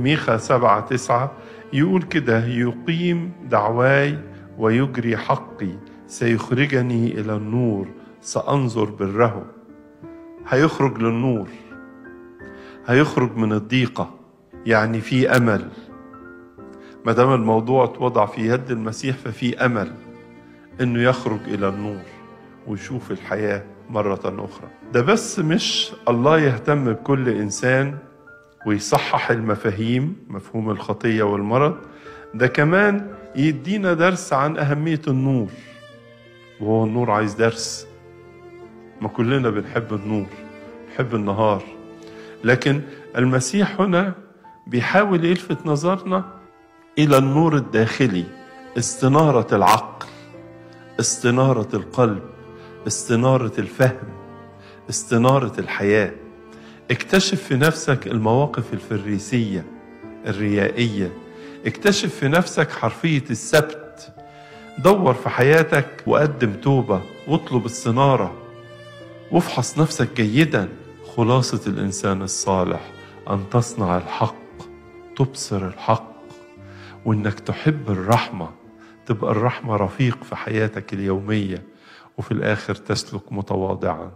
ميخا 7:9 يقول كده: يقيم دعواي ويجري حقي، سيخرجني إلى النور، سأنظر بره. هيخرج للنور، هيخرج من الضيقة، يعني في أمل. ما دام الموضوع اتوضع في يد المسيح ففي أمل إنه يخرج إلى النور ويشوف الحياة مرة أخرى. ده بس مش الله يهتم بكل إنسان ويصحح المفاهيم، مفهوم الخطية والمرض، ده كمان يدينا درس عن أهمية النور. وهو النور عايز درس. ما كلنا بنحب النور، نحب النهار، لكن المسيح هنا بيحاول يلفت نظرنا إلى النور الداخلي، استنارة العقل، استنارة القلب، استنارة الفهم، استنارة الحياة. اكتشف في نفسك المواقف الفريسية الريائية، اكتشف في نفسك حرفية السبت، دور في حياتك وقدم توبة واطلب الصنارة، وافحص نفسك جيدا. خلاصة الإنسان الصالح أن تصنع الحق، تبصر الحق، وإنك تحب الرحمة، تبقى الرحمة رفيق في حياتك اليومية، وفي الآخر تسلك متواضعا.